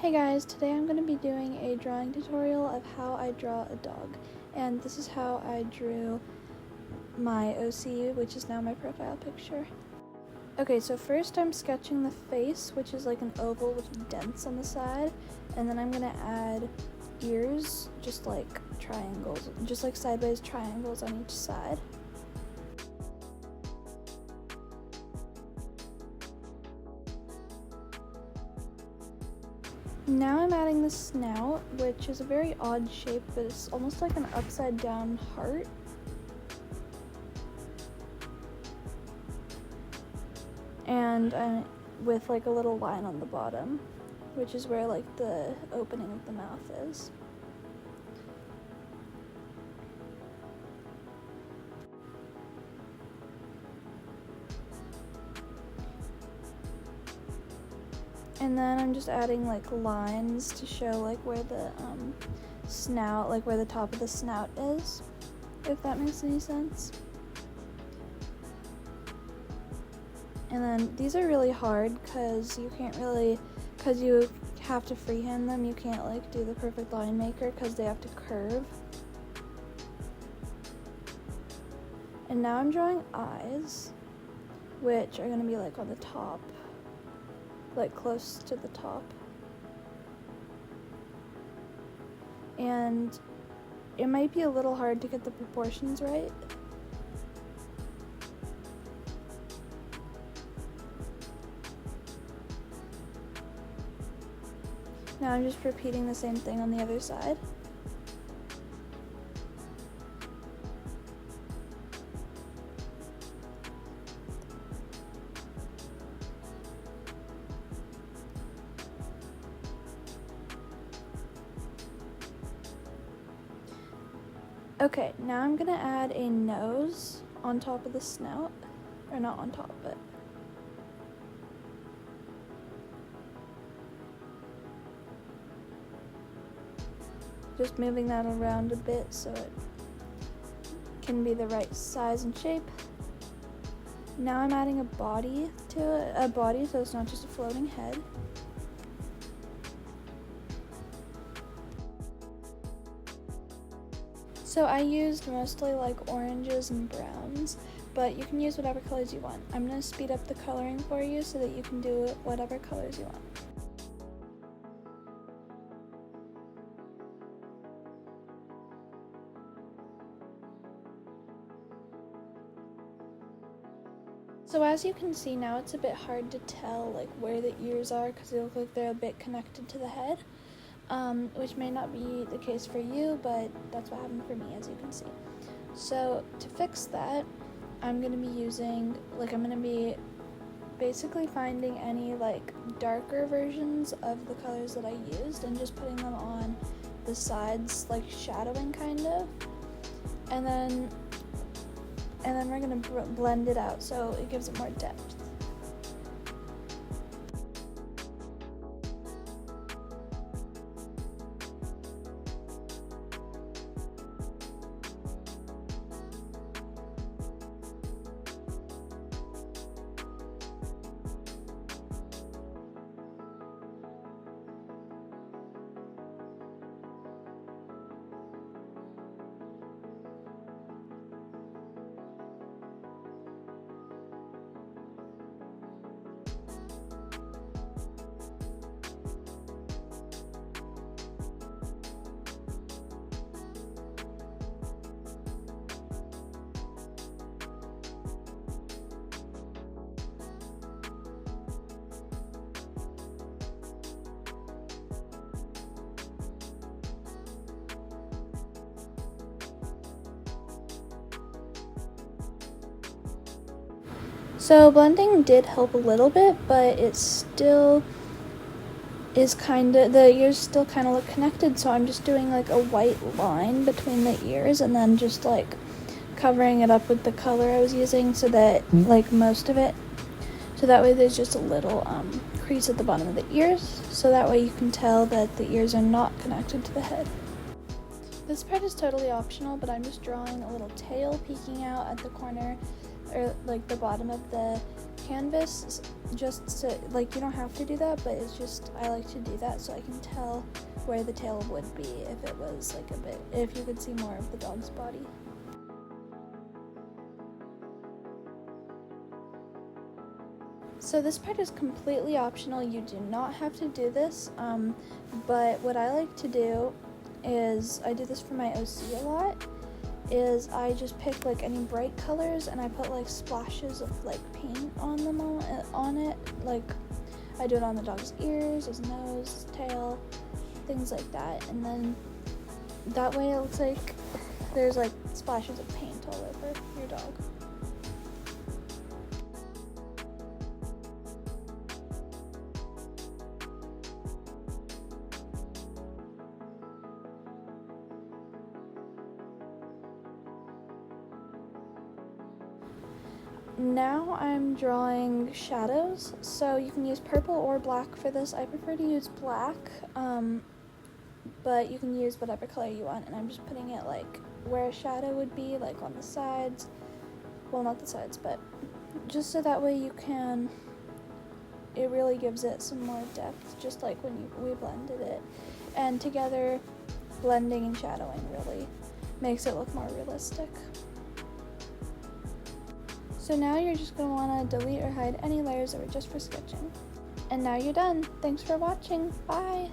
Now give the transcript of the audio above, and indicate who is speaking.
Speaker 1: Hey guys, today I'm going to be doing a drawing tutorial of how I draw a dog, and this is how I drew my OC, which is now my profile picture. Okay, so first I'm sketching the face, which is like an oval with dents on the side, and then I'm going to add ears, just like triangles, just like sideways triangles on each side. Now I'm adding the snout, which is a very odd shape, but it's almost like an upside down heart. And with like a little line on the bottom, which is where like the opening of the mouth is. And then I'm just adding like lines to show like where the snout, like where the top of the snout is, if that makes any sense. And then these are really hard because you have to freehand them. You can't like do the perfect line maker because they have to curve. And now I'm drawing eyes, which are going to be like on the top, like close to the top. And it might be a little hard to get the proportions right. Now I'm just repeating the same thing on the other side. Okay, now I'm gonna add a nose on top of the snout, or not on top, but just moving that around a bit so it can be the right size and shape. Now I'm adding a body to it, so it's not just a floating head. So I used mostly like oranges and browns, but you can use whatever colors you want. I'm going to speed up the coloring for you so that you can do whatever colors you want. So as you can see now, it's a bit hard to tell like where the ears are because they look like they're a bit connected to the head. Which may not be the case for you, but that's what happened for me, as you can see. So to fix that, I'm going to be basically finding any like darker versions of the colors that I used and just putting them on the sides, like shadowing kind of. And then we're going to blend it out so it gives it more depth. So blending did help a little bit, but it still is the ears still kind of look connected, so I'm just doing like a white line between the ears and then just like covering it up with the color I was using so that like most of it, so that way there's just a little crease at the bottom of the ears, so that way you can tell that the ears are not connected to the head. This part is totally optional, but I'm just drawing a little tail peeking out at the corner, or like the bottom of the canvas just so, like, you don't have to do that, but it's just, I like to do that so I can tell where the tail would be if it was like a bit, if you could see more of the dog's body. So this part is completely optional. You do not have to do this, but what I like to do is, I do this for my OC a lot, is I just pick like any bright colors and I put like splashes of like paint on them on it. Like I do it on the dog's ears, his nose, his tail, things like that. And then that way it looks like there's like splashes of paint all over your dog. Now I'm drawing shadows, so you can use purple or black for this. I prefer to use black, but you can use whatever color you want, and I'm just putting it like where a shadow would be, like on the sides. Well, not the sides, but just so that way you can, it really gives it some more depth, just like when we blended it. And together, blending and shadowing really makes it look more realistic. So now you're just going to want to delete or hide any layers that were just for sketching. And now you're done. Thanks for watching. Bye!